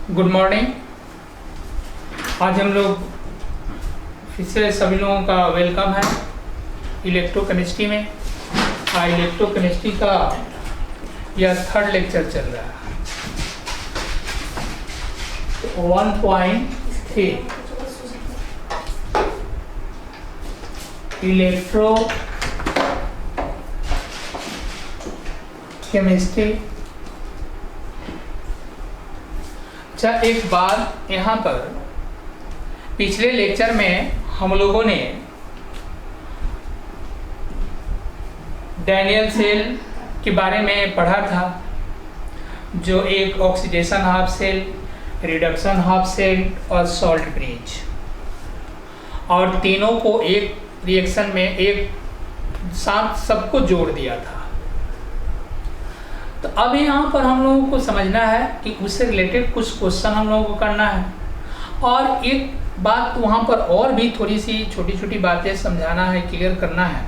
Good morning. आज हम लोग फिर से सभी लोगों का वेलकम है इलेक्ट्रोकेमिस्ट्री में। इलेक्ट्रोकेमिस्ट्री का यह थर्ड लेक्चर चल रहा है। 1.3 इलेक्ट्रो केमिस्ट्री। अच्छा, एक बात यहाँ पर, पिछले लेक्चर में हम लोगों ने डैनियल सेल के बारे में पढ़ा था, जो एक oxidation half cell, reduction half cell और सॉल्ट ब्रिज, और तीनों को एक रिएक्शन में एक साथ सबको जोड़ दिया था। तो अब यहाँ पर हम लोगों को समझना है कि उससे रिलेटेड कुछ क्वेश्चन हम लोगों को करना है, और एक बात वहाँ पर और भी थोड़ी सी छोटी छोटी बातें समझाना है, क्लियर करना है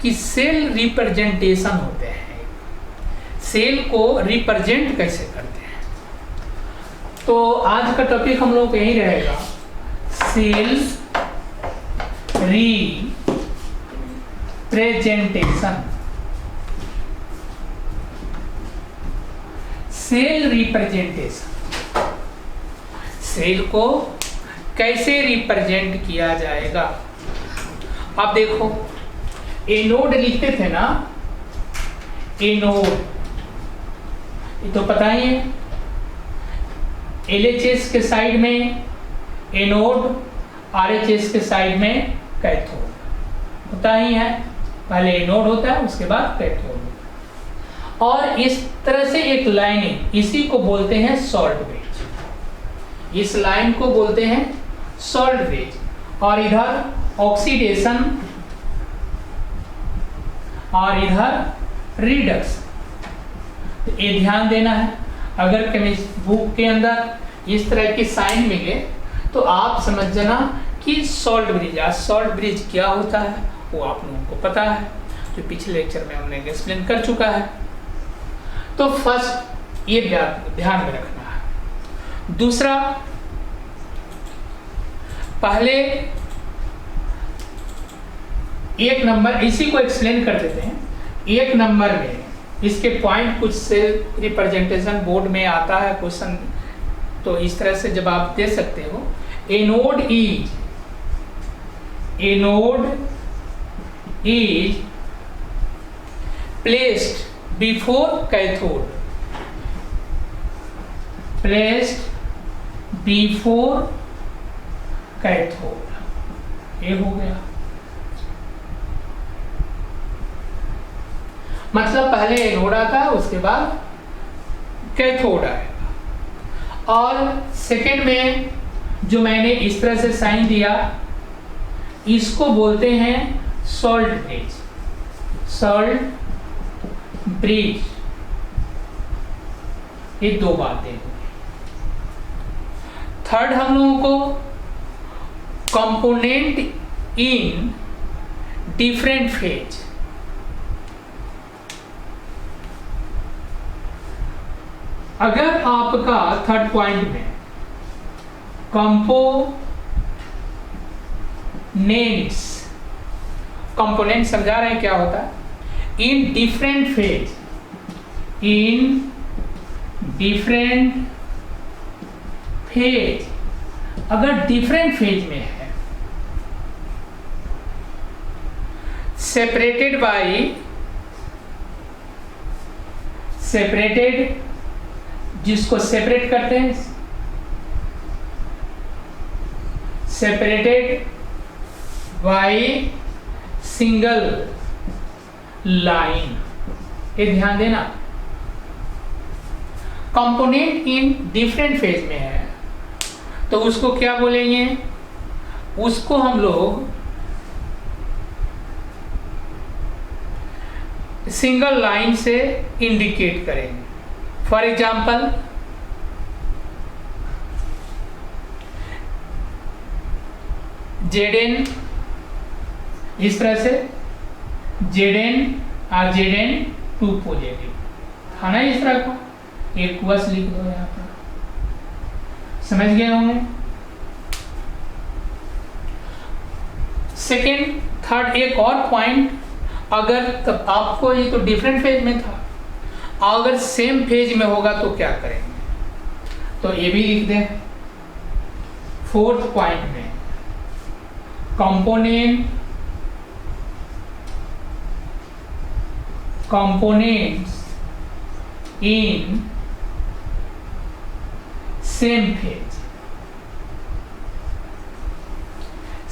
कि सेल रिप्रेजेंटेशन होते हैं, सेल को रिप्रेजेंट कैसे करते हैं। तो आज का टॉपिक हम लोग यही रहेगा, cell representation. Cell representation, cell को कैसे रिप्रेजेंट किया जाएगा। आप देखो, एनोड लिखते थे ना, एनोड, ये तो पता ही है, LHS के साइड में एनोड, RHS के साइड में कैथोड होता ही है। पहले एनोड होता है, उसके बाद कैथोड होता है। और इस तरह से एक लाइनिंग, इसी को बोलते हैं सॉल्ट ब्रिज। इस लाइन को बोलते हैं सॉल्ट ब्रिज। और इधर ऑक्सीडेशन और इधर रिडक्शन। तो ये ध्यान देना है, अगर केमिस्ट्री बुक के अंदर इस तरह की साइन मिले तो आप समझ जाना कि सॉल्ट ब्रिज। आज सॉल्ट ब्रिज क्या होता है वो आप लोगों को पता है, जो पिछले लेक्चर में हमने एक्सप्लेन कर चुका है। तो फर्स्ट ये ध्यान में रखना है। दूसरा, पहले एक नंबर, इसी को एक्सप्लेन कर देते हैं। एक नंबर में इसके पॉइंट कुछ सेल रिप्रेजेंटेशन बोर्ड में आता है क्वेश्चन, तो इस तरह से जब आप दे सकते हो, anode is placed before cathode, placed before cathode, ये हो गया। मतलब पहले एनोड आता है, उसके बाद कैथोड आएगा। और सेकेंड में जो मैंने इस तरह से साइन दिया, इसको बोलते हैं सॉल्ट ब्रिज। सॉल्ट ब्रिज, ये दो बातें हुई। थर्ड, हम लोगों को कंपोनेंट इन डिफरेंट फेज। अगर आपका थर्ड पॉइंट में कंपोनेंट समझा रहे हैं क्या होता है, इन डिफरेंट फेज, अगर डिफरेंट फेज में है, सेपरेटेड, जिसको सेपरेट करते हैं, सेपरेटेड बाई सिंगल लाइन, ये ध्यान देना। कंपोनेंट इन डिफरेंट फेज में है तो उसको क्या बोलेंगे, उसको हम लोग सिंगल लाइन से इंडिकेट करेंगे। फॉर एग्जाम्पल, Zn, इस तरह से Zn और Zn2 पॉजिटिव था ना, इस तरह का एक वस लिख दो यहाँ पर। समझ गए होंगे। सेकेंड थर्ड एक और पॉइंट, अगर तब आपको ये तो डिफरेंट फेज में था, अगर सेम फेज में होगा तो क्या करेंगे, तो ये भी लिख दें। फोर्थ पॉइंट में components in same phase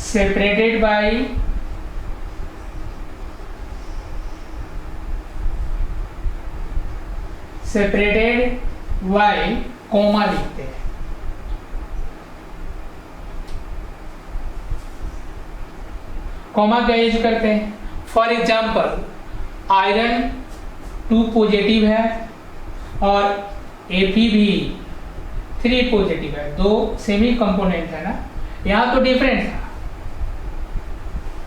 separated by comma लिखते हैं। कॉमा का यूज करते हैं। फॉर एग्जाम्पल आयरन 2 पॉजिटिव है और Fe भी 3 पॉजिटिव है, दो सेमी कंपोनेंट है ना, यहाँ तो डिफरेंट था।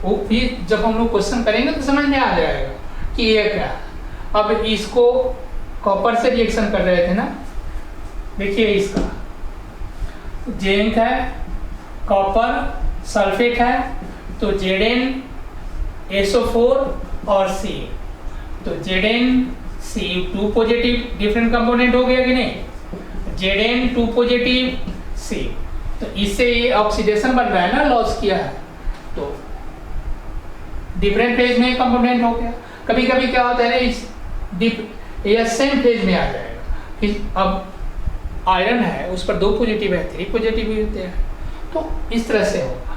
वो फिर जब हम लोग क्वेश्चन करेंगे तो समझ में आ जाएगा कि ये क्या। अब इसको कॉपर से रिएक्शन कर रहे थे ना, देखिए इसका जिंक है, कॉपर सल्फेट है, तो ZnSO4 और C, तो ZnCu2 पॉजिटिव डिफरेंट कंपोनेंट हो गया कि नहीं, Zn2 पॉजिटिव C, तो इससे ये ऑक्सीडेशन बन रहा है ना, लॉस किया है, तो डिफरेंट फेज में कंपोनेंट हो गया। कभी कभी क्या होता है ये सेम फेज में आ जाएगा। अब आयरन है उस पर 2 पॉजिटिव है, 3 पॉजिटिव भी होते हैं, तो इस तरह से होगा।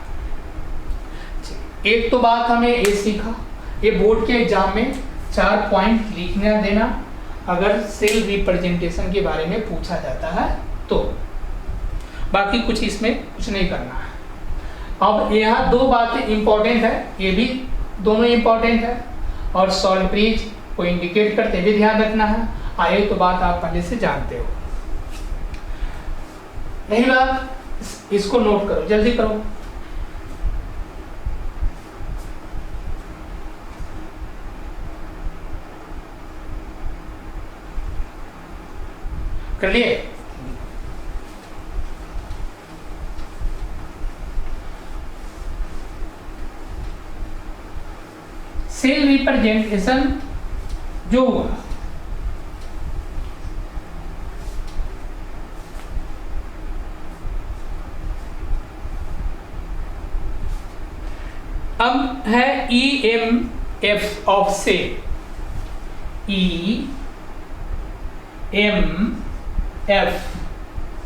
एक तो बात हमें ये सीखा, ये बोर्ड के एग्जाम में 4 पॉइंट लिखना देना अगर सेल रिप्रेजेंटेशन के बारे में पूछा जाता है तो, बाकी कुछ इसमें कुछ नहीं करना है। अब यहाँ 2 बातें इंपॉर्टेंट है, ये भी दोनों इंपॉर्टेंट है, और सॉल्ट ब्रिज को इंडिकेट करते भी ध्यान रखना है। आए तो बात आप पहले से जानते हो। यही बात, इसको नोट करो, जल्दी करो। कर लिए? सेल रिप्रेजेंटेशन जो हुआ, अब है EMF of cell, EMF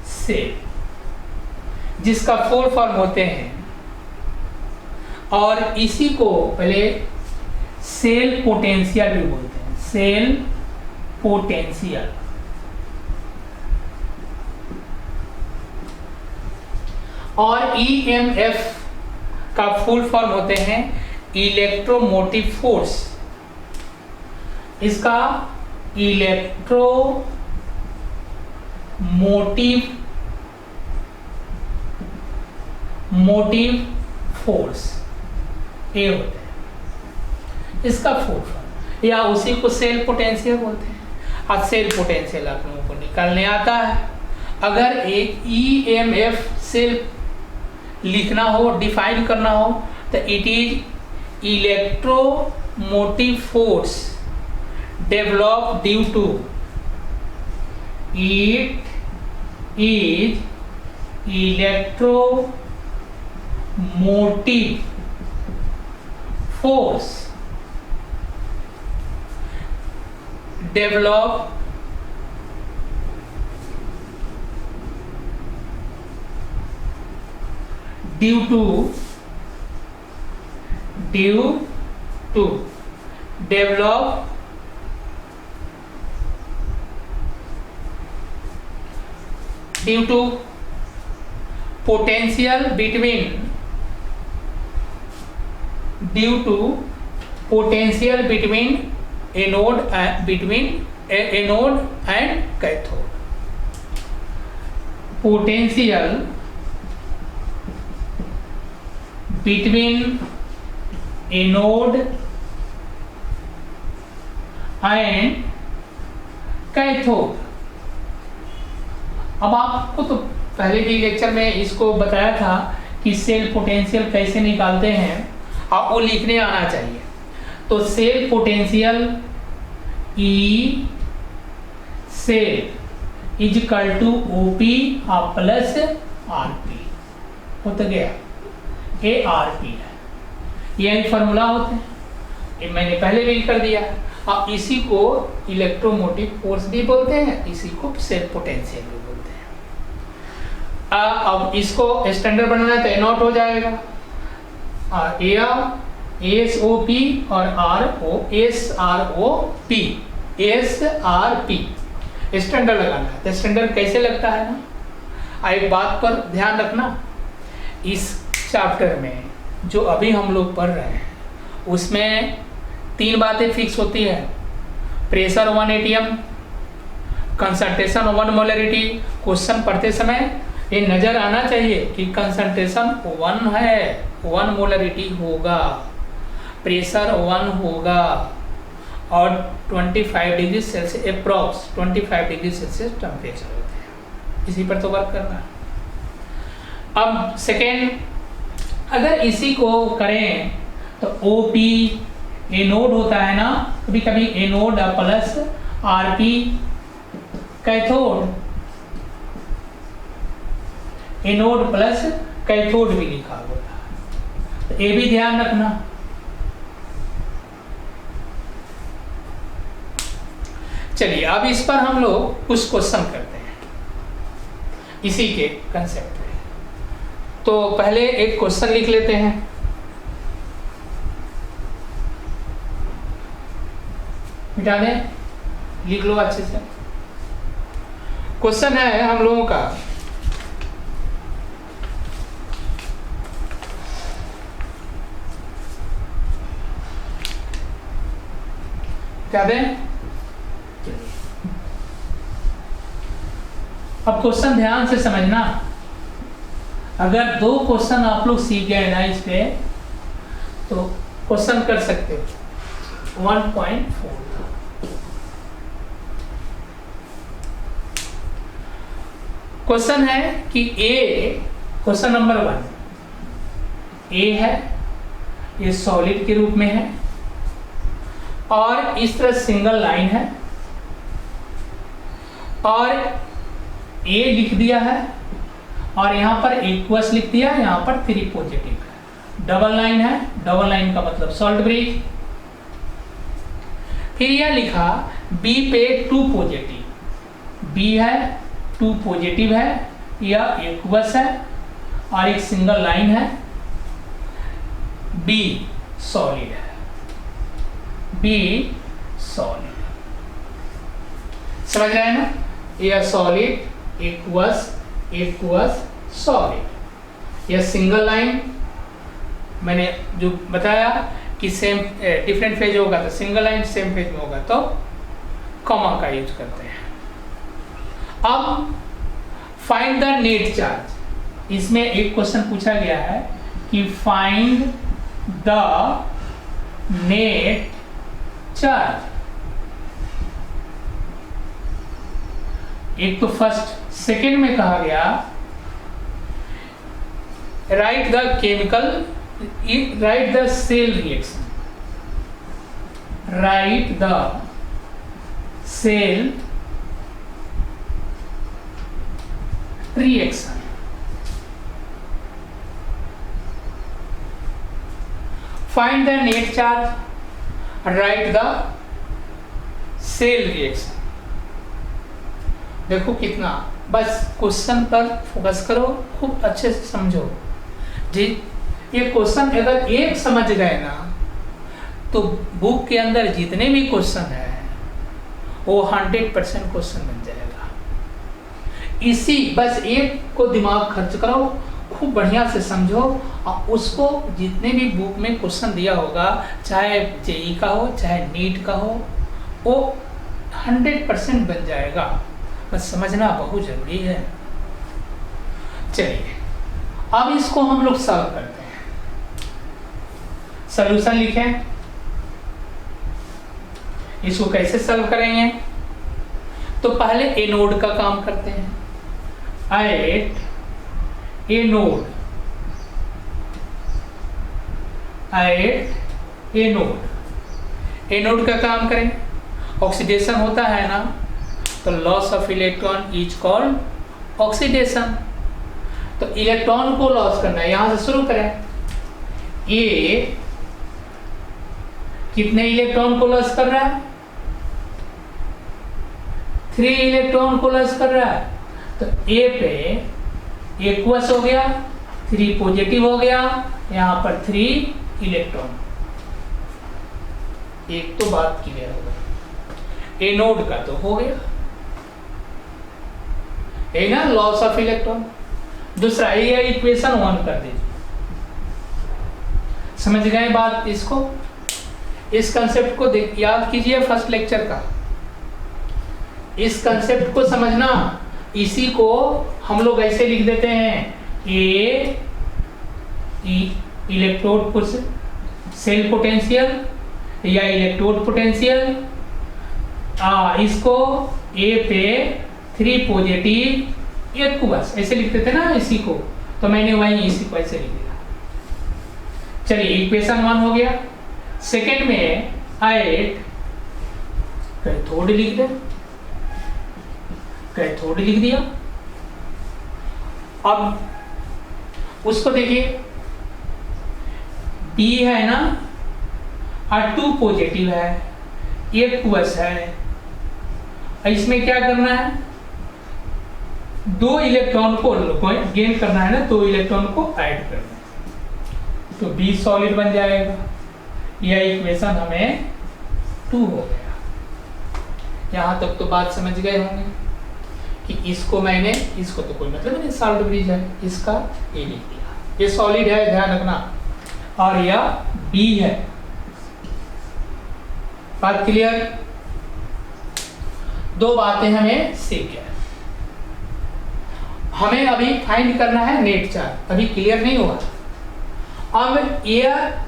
cell, जिसका फुल फॉर्म होते हैं, और इसी को पहले सेल पोटेंशियल भी बोलते हैं, सेल पोटेंशियल। और EMF का फुल फॉर्म होते हैं इलेक्ट्रोमोटिव फोर्स। इसका मोटिव फोर्स ये होते हैं, इसका फुल फॉर्म, या उसी को सेल पोटेंशियल बोलते हैं। आज सेल पोटेंशियल आप लोगों को निकालने आता है। अगर एक EMF सेल लिखना हो, डिफाइन करना हो, तो it is electromotive force develop due to, it is electromotive force develop due to develop due to potential between anode and cathode, potential between anode and cathode अब आपको तो पहले भी लेक्चर में इसको बताया था कि सेल पोटेंशियल कैसे निकालते हैं, आपको लिखने आना चाहिए। तो cell potential E cell is equal to OP plus RP हो तो गया, ए आर पी है, यही फॉर्मूला होते हैं, ये मैंने पहले भी कर दिया। अब इसी को इलेक्ट्रोमोटिव फोर्स भी बोलते हैं, इसी को सेल पोटेंशियल भी बोलते हैं। अब इसको स्टैंडर्ड बनाना है तो ए नॉट हो जाएगा, A R S O P और R O S R O P, S R P standard लगाना है। तो स्टैंडर्ड कैसे लगता है ना, एक बात पर ध्यान रखना, इस चैप्टर में जो अभी हम लोग पढ़ रहे हैं उसमें 3 बातें फिक्स होती है, pressure 1 atm, concentration 1 molarity. Question पढ़ते समय ये नजर आना चाहिए कि कंसंट्रेशन 1 है, 1 मोलरिटी होगा, प्रेशर 1 होगा और 25 degree Celsius approx 25 degree Celsius temperature होते हैं, इसी पर तो वर्क करना है। अब सेकेंड, अगर इसी को करें तो OP एनोड होता है ना, कभी कभी anode plus RP cathode, anode plus cathode भी लिखा होता है, तो ये भी ध्यान रखना। चलिए अब इस पर हम लोग कुछ क्वेश्चन करते हैं इसी के कंसेप्ट में। तो पहले एक क्वेश्चन लिख लेते हैं, मिटा दें, लिख लो अच्छे से। क्वेश्चन है हम लोगों का, क्या दें। अब क्वेश्चन ध्यान से समझना, अगर 2 क्वेश्चन आप लोग सीख गए ना इस पे तो क्वेश्चन कर सकते हो 1.4। क्वेश्चन है कि ए, क्वेश्चन नंबर 1 ए है, ये सॉलिड के रूप में है और इस तरह सिंगल लाइन है और ए लिख दिया है और यहाँ पर इक्वस लिख दिया, यहाँ पर 3 पॉजिटिव है, डबल लाइन है, डबल लाइन का मतलब सॉल्ट ब्रिज। फिर यह लिखा बी पे 2 पॉजिटिव, बी है 2 पॉजिटिव है, यह इक्वस है और एक सिंगल लाइन है, बी सॉलिड है, बी सॉलिड, समझ रहे हैं ना, यह सॉलिड इक्वस इक्वस सॉलिड। यह सिंगल लाइन मैंने जो बताया कि सेम डिफरेंट फेज होगा तो सिंगल लाइन, सेम फेज में होगा तो कॉमा का यूज करते हैं। अब फाइंड द नेट चार्ज, इसमें एक क्वेश्चन पूछा गया है कि फाइंड द नेट चार्ज। एक तो फर्स्ट, सेकेंड में कहा गया write the chemical, write the cell reaction, write the cell reaction. Find the net charge, write the cell reaction. देखो कितना, बस क्वेश्चन पर फोकस करो, खूब अच्छे से समझो जी। ये क्वेश्चन अगर एक समझ गए ना तो बुक के अंदर जितने भी क्वेश्चन है वो 100% क्वेश्चन बन जाएगा। इसी बस एक को दिमाग खर्च करो, खूब बढ़िया से समझो और उसको जितने भी बुक में क्वेश्चन दिया होगा, चाहे जेई का हो चाहे नीट का हो, वो 100% बन जाएगा। बस समझना बहुत जरूरी है। चलिए अब इसको हम लोग सॉल्व करते हैं। सॉल्यूशन लिखें, इसको कैसे सॉल्व करेंगे। तो पहले एनोड का काम करते हैं। at a node, एनोड का काम करें, ऑक्सीडेशन होता है ना, तो loss of electron is called oxidation. तो इलेक्ट्रॉन को लॉस करना है, यहां से शुरू करें। ए कितने इलेक्ट्रॉन को लॉस कर रहा है? 3 इलेक्ट्रॉन को लॉस कर रहा है। तो ए पे एक्वस हो गया, 3 पॉजिटिव हो गया, यहां पर 3 इलेक्ट्रॉन। एक तो बात क्लियर हो गई, एनोड का तो हो गया है ना, लॉस ऑफ इलेक्ट्रॉन। दूसरा ये इक्वेशन 1 कर दीजिए। समझ गए बात? इसको, इस कंसेप्ट को याद कीजिए फर्स्ट लेक्चर का। इस कंसेप्ट को समझना, इसी को हम लोग ऐसे लिख देते हैं, ए इलेक्ट्रोड सेल पोटेंशियल या इलेक्ट्रोड पोटेंशियल, इसको ए पे 3 पॉजिटिव एक्वस ऐसे लिखते थे ना इसी को, तो मैंने वही इसी को ऐसे लिख दिया। चलिए इक्वेशन 1 हो गया। सेकेंड में एट कैथोड लिख दे, कैथोड लिख दिया। अब उसको देखिए, बी है ना, और 2 पॉजिटिव है, एक्वस है। इसमें क्या करना है? 2 इलेक्ट्रॉन को गेन करना है ना, 2 इलेक्ट्रॉन को ऐड करना है, तो बी सॉलिड बन जाएगा। यह इक्वेशन हमें 2 हो गया। यहां तक तो बात समझ गए होंगे कि इसको मैंने, इसको तो कोई मतलब नहीं, सॉल्ट ब्रिज है, इसका ए लिख दिया। ये सॉलिड है, ध्यान रखना, और यह बी है। बात क्लियर? 2 बातें हमें सीख गए। हमें अभी फाइंड करना है नेट चार्ज, अभी क्लियर नहीं हुआ। अब ये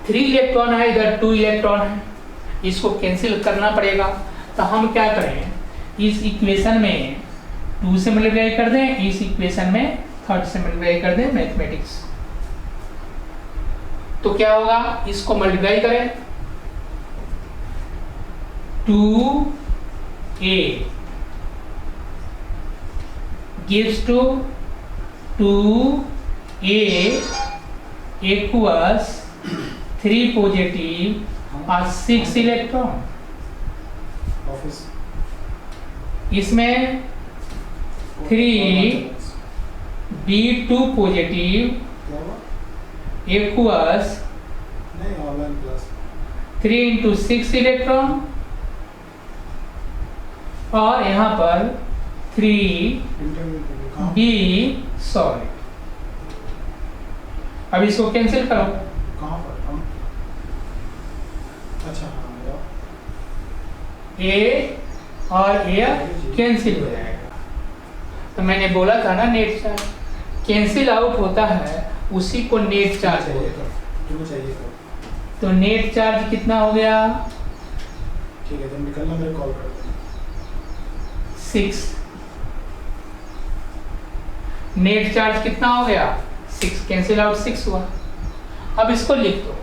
3 इलेक्ट्रॉन है, इधर 2 इलेक्ट्रॉन है, इसको कैंसिल करना पड़ेगा। तो हम क्या करें, इस इक्वेशन में 2 से मल्टीप्लाई कर दें, इस इक्वेशन में 3 से मल्टीप्लाई कर दें, मैथमेटिक्स। तो क्या होगा, इसको मल्टीप्लाई करें, 2a gives to 2a equals 3 positive और 6 इलेक्ट्रॉन। इसमें 3 b2 positive equals 3 into 6 electron, और यहाँ पर 3 बी सॉलिड। अब इसको कैंसिल करो। कहाँ पर? अच्छा, ए और ए कैंसिल हो जाएगा। तो मैंने बोला था ना, नेट चार्ज कैंसिल आउट होता है, उसी को नेट चार्ज बोलते हैं। तो नेट चार्ज कितना हो गया? ठीक है, जब निकलना मेरे कॉल कर देना। 6। नेट चार्ज कितना हो गया? 6, कैंसिल आउट 6 हुआ। अब इसको लिख दो,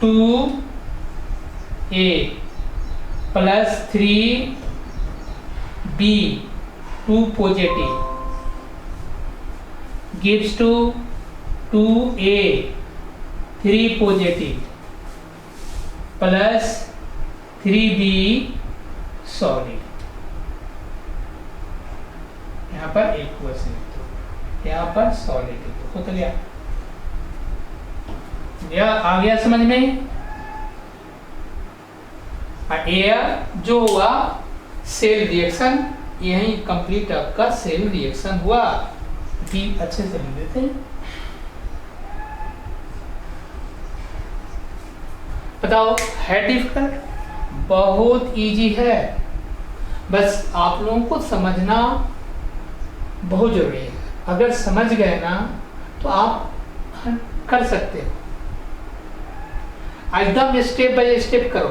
2a plus 3b 2 positive gives to 2a 3 positive plus 3b solid. यहाँ पर एक्वस लिख दो, यहाँ पर सॉलिड लिख दो, हो तो गया। यह आ गया समझ में? एयर जो हुआ सेल रिएक्शन, यही कंप्लीट आपका सेल रिएक्शन हुआ। भी अच्छे से लिख देते हैं। बताओ, है डिफिकल्ट? बहुत इजी है, बस आप लोगों को समझना बहुत जरूरी है। अगर समझ गए ना तो आप कर सकते हो। एकदम स्टेप बाय स्टेप करो,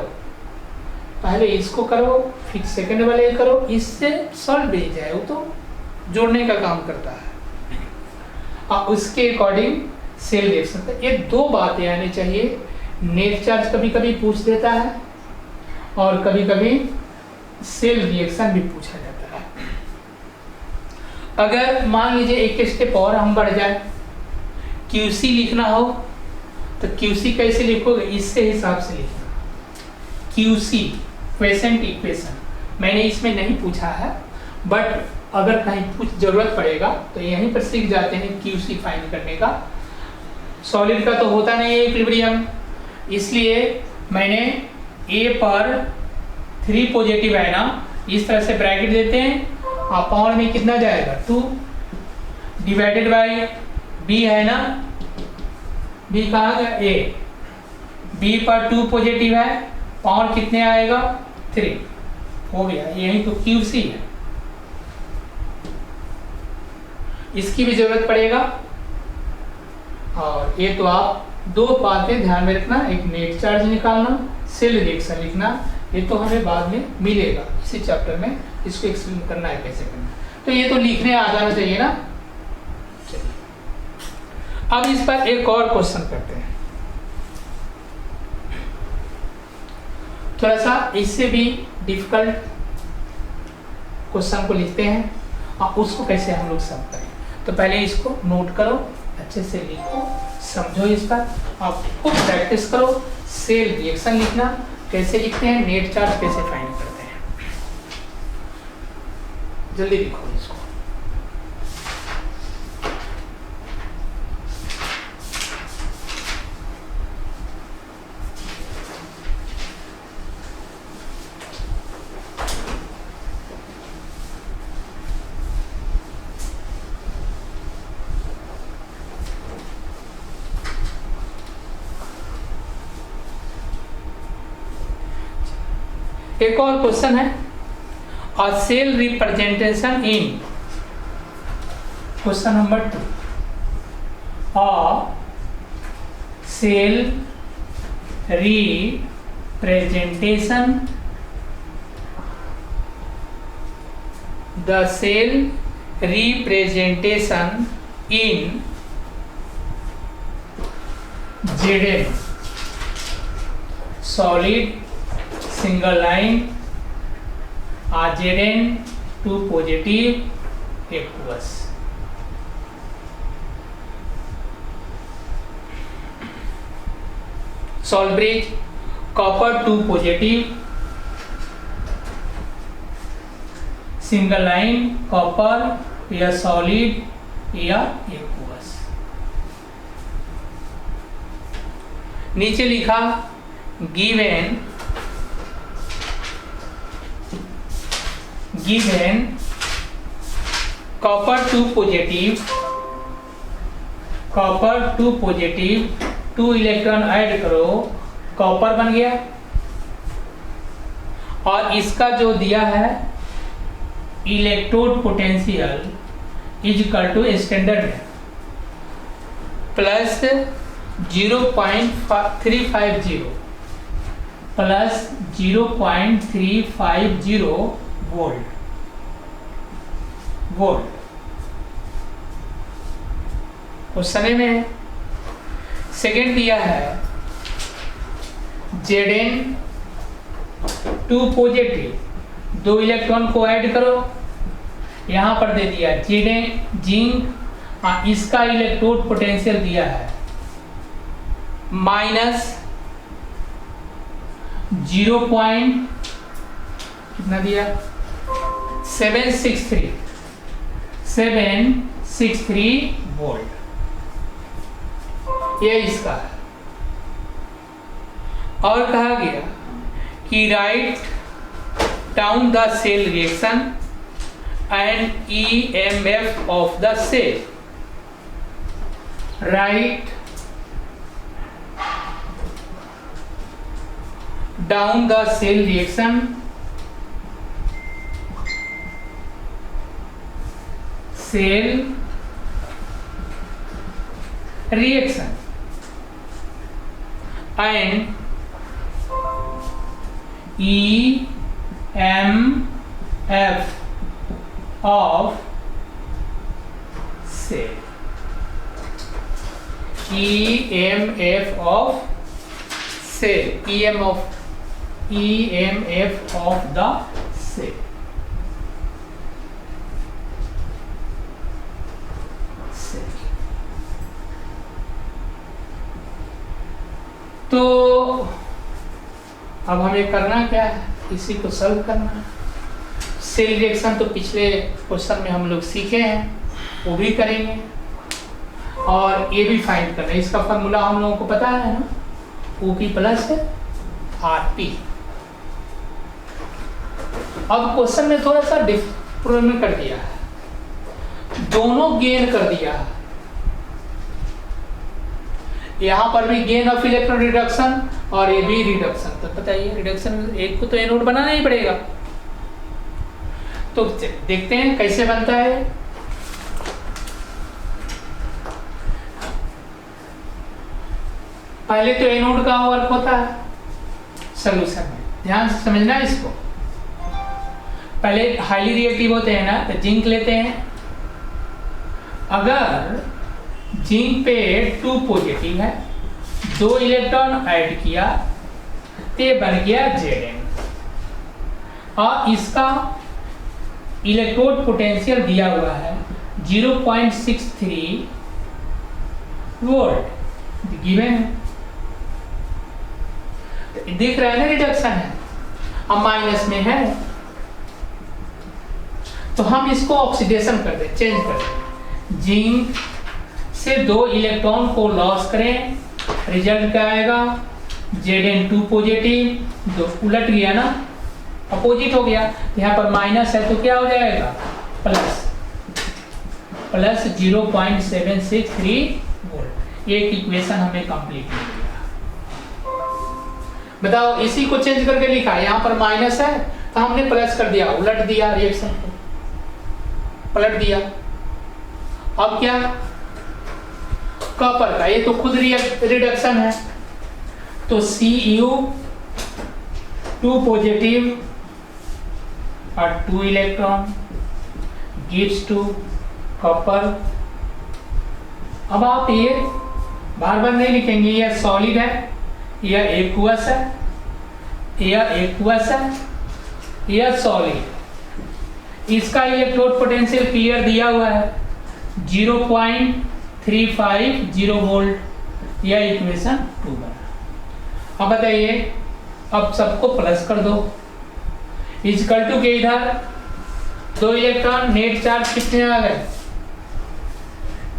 पहले इसको करो, फिर सेकंड वाले करो, इससे सॉल्व भी जाए, वो तो जोड़ने का काम करता है, और उसके अकॉर्डिंग सेल रिएक्शन। तो ये दो बातें आनी चाहिए। नेट चार्ज कभी कभी पूछ देता है और कभी कभी सेल रिएक्शन भी पूछा जाता है। अगर मान लीजिए एक स्टेप और हम बढ़ जाए, QC लिखना हो तो QC कैसे लिखोगे, इससे हिसाब से लिखना। QC क्वेश्चन इक्वेशन मैंने इसमें नहीं पूछा है, बट अगर कहीं कुछ जरूरत पड़ेगा तो यहीं पर सीख जाते हैं QC फाइंड करने का। सॉलिड का तो होता नहीं है इक्विलिब्रियम, इसलिए मैंने A पर 3 पॉजिटिव है ना, इस तरह से ब्रैकेट देते हैं, और पावर में कितना जाएगा 2 डिवाइडेड बाय B है ना, B कहाँ गया A, B पर 2 पॉजिटिव है, पावर कितने आएगा 3, हो गया। यही तो QC है, इसकी भी जरूरत पड़ेगा। और ये तो आप दो बातें ध्यान में रखना, एक नेट चार्ज निकालना, सेल रिएक्शन लिखना, ये तो हमें बाद में मिलेगा इसी चैप्टर में, इसको एक्सप्लेन करना है कैसे करना है। तो ये तो लिखने आ जाना चाहिए ना। चलिए अब इस पर एक और क्वेश्चन करते हैं, थोड़ा सा इससे भी डिफिकल्ट क्वेश्चन को लिखते हैं और उसको कैसे हम लोग सॉल्व करें। तो पहले इसको नोट करो, अच्छे से लिखो, समझो इस पर, आप खुद प्रैक्टिस करो। सेल रिएक्शन लिखना कैसे लिखते हैं, नेट चार्ज कैसे फाइंड करते हैं, जल्दी लिखो इसको। एक और क्वेश्चन है, और cell representation in, question number 2, और cell representation, the cell representation in ZN, solid single line, ZN 2 positive aqueous. Salt bridge copper 2 positive, single line copper या सॉलिड या एक्वस। नीचे लिखा given copper 2 positive, copper 2 positive, 2 electron add करो, copper बन गया। और इसका जो दिया है electrode potential is equal to standard plus 0.350 plus 0.350 volt. Question में सेकेंड दिया है ZN 2 पॉजिटिव, 2 इलेक्ट्रॉन को ऐड करो, यहां पर दे दिया ZN जिंक, इसका इलेक्ट्रोड पोटेंशियल दिया है माइनस 0. कितना दिया 763 वोल्ट, ये इसका है। और कहा गया कि write down the cell reaction and EMF of the cell, write down the cell reaction and EMF of cell, EMF of cell, EMF of the cell. तो अब हमें करना क्या है, इसी को सॉल्व करना है। सेल रिएक्शन तो पिछले क्वेश्चन में हम लोग सीखे हैं, वो भी करेंगे और ये भी फाइंड करना है। इसका फॉर्मूला हम लोगों को पता है ना, OP प्लस RP। अब क्वेश्चन में थोड़ा सा डिफरेंट कर दिया है, दोनों गेन कर दिया है। यहाँ पर भी गेन ऑफ इलेक्ट्रॉन रिडक्शन और ये भी रिडक्शन। तो बताइए रिडक्शन एक को तो एनोड बनाना ही पड़ेगा, तो देखते हैं कैसे बनता है। पहले तो एनोड का वर्क होता है सॉल्यूशन में, ध्यान से समझना इसको। पहले हाईली रिएक्टिव होते हैं ना, तो जिंक लेते हैं। अगर जिंक पे 2 पॉजिटिव है, 2 इलेक्ट्रॉन ऐड किया तो ये बन गया Zn, और इसका इलेक्ट्रोड पोटेंशियल दिया हुआ है 0.63 वोल्ट गिवन है। तो दिख रहा है ना रिडक्शन है, अब माइनस में है, तो हम इसको ऑक्सीडेशन कर दें, चेंज कर दें। जिंक से 2 इलेक्ट्रॉन को लॉस करें, रिजल्ट क्या आएगा Zn2 पॉजिटिव, जो उलट गया ना, अपोजिट हो गया, यहाँ पर माइनस है तो क्या हो जाएगा प्लस 0.763 वोल्ट। एक इक्वेशन हमें कंप्लीट हो गया। बताओ इसी को चेंज करके लिखा, यहाँ पर माइनस है तो हमने प्लस कर दिया, उलट दिया, रिएक्शन को पलट दिया। अब क्या कॉपर का, ये तो खुद रिडक्शन है, तो Cu 2 पॉजिटिव और 2 इलेक्ट्रॉन गिव्स टू कॉपर। अब आप ये बार बार नहीं लिखेंगे, यह सॉलिड है, यह एक्वस है, यह एक्वस है, यह सॉलिड। इसका इलेक्ट्रोड पोटेंशियल क्लियर दिया हुआ है 0.350 वोल्ट। यह इक्वेशन 2 बना। अब बताइए, अब सबको प्लस कर दो, इक्वल टू के इधर 2 इलेक्ट्रॉन, नेट चार्ज कितने आ गए,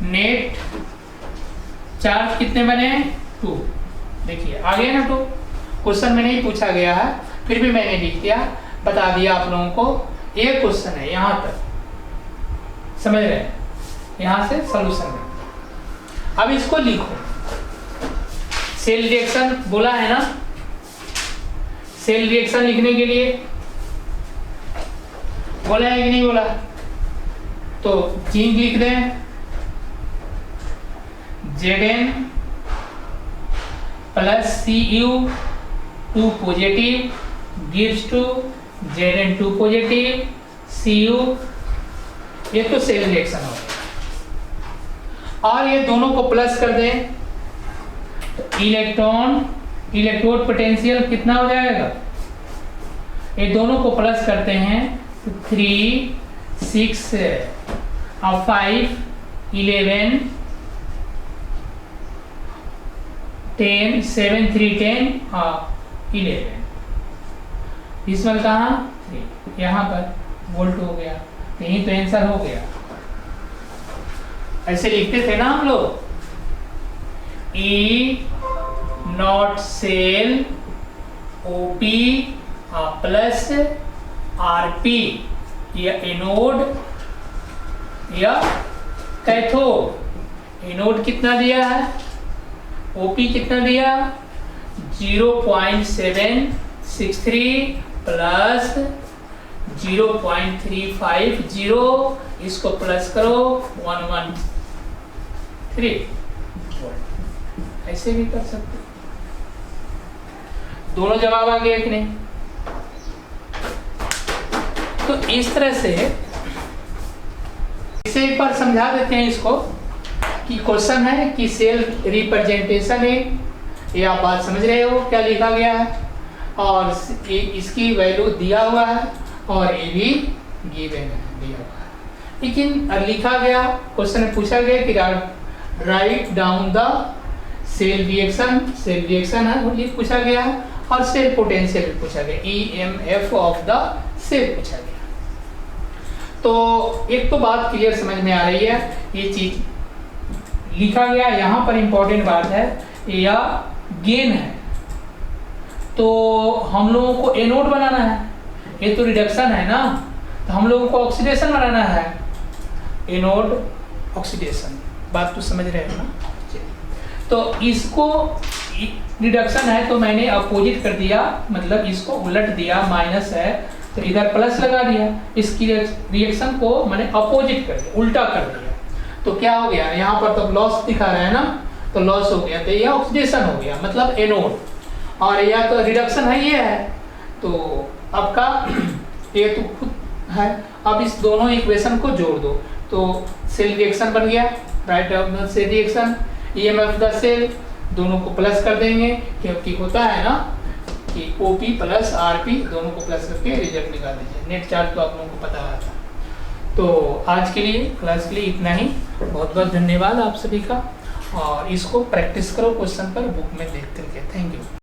नेट चार्ज कितने बने 2। देखिए आ गया ना 2, क्वेश्चन में नहीं पूछा गया है, फिर भी मैंने लिख दिया, बता दिया आप लोगों को। ये क्वेश्चन है, यहां तक समझ रहे हैं, यहां से सॉल्यूशन में। अब इसको लिखो, सेल रिएक्शन बोला है ना, सेल रिएक्शन लिखने के लिए बोला है कि नहीं बोला, तो जिंक लिख दें Zn plus Cu 2 positive gives to Zn2 positive Cu, ये तो सेल रिएक्शन हो गया। और ये दोनों को प्लस कर दें तो इलेक्ट्रोड पोटेंशियल कितना हो जाएगा, ये दोनों को प्लस करते हैं तो 3 6 और 5 11 10 7 3 10 और 11। इसमें कहाँ 3, यहाँ पर वोल्ट हो गया, यही तो आंसर हो गया। ऐसे लिखते थे ना हम लोग, E naught cell OP plus RP, या एनोड या कैथोड। एनोड कितना दिया है, OP कितना दिया 0.763 प्लस 0.350, इसको प्लस करो 113 वोल्ट। ऐसे भी कर सकते, दोनों जवाब आ गए कि नहीं। तो इस तरह से इसे से एक बार समझा देते हैं इसको कि क्वेश्चन है कि सेल रिप्रेजेंटेशन है, ये आप बात समझ रहे हो क्या लिखा गया है, और इसकी वैल्यू दिया हुआ है और ये भी गिवन है, दिया हुआ है। लेकिन लिखा गया क्वेश्चन में पूछा गया कि write down the cell reaction है वो लिख पूछा गया है, और सेल पोटेंशियल भी पूछा गया, EMF ऑफ द सेल पूछा गया। तो एक तो बात क्लियर समझ में आ रही है, ये चीज लिखा गया। यहाँ पर इंपॉर्टेंट बात है, यह गेन है, तो हम लोगों को एनोड बनाना है, ये तो रिडक्शन है ना, तो हम लोगों को ऑक्सीडेशन बनाना है, एनोड ऑक्सीडेशन, बात तो समझ रहे हो ना। तो इसको रिडक्शन है तो मैंने अपोजिट कर दिया, मतलब इसको उलट दिया, माइनस है तो इधर प्लस लगा दिया, इसकी रिएक्शन को मैंने अपोजिट कर दिया, उल्टा कर दिया। तो क्या हो गया, यहाँ पर तो लॉस दिखा रहा है ना, तो लॉस हो गया, तो यह ऑक्सीडेशन हो गया, मतलब एनोड, और यह तो रिडक्शन है, ये है। तो आपका ये तो खुद है, अब इस दोनों इक्वेशन को जोड़ दो, तो सेल रिएक्शन बन गया, write of cell reaction, EMF the cell, दोनों को प्लस कर देंगे, क्योंकि होता है ना कि OP प्लस RP, दोनों को प्लस करके रिजल्ट निकाल दीजिए। नेट चार्ज तो आप लोगों को पता था। तो आज के लिए क्लास के लिए इतना ही, बहुत बहुत धन्यवाद आप सभी का, और इसको प्रैक्टिस करो क्वेश्चन पर बुक में देख करके। Thank you.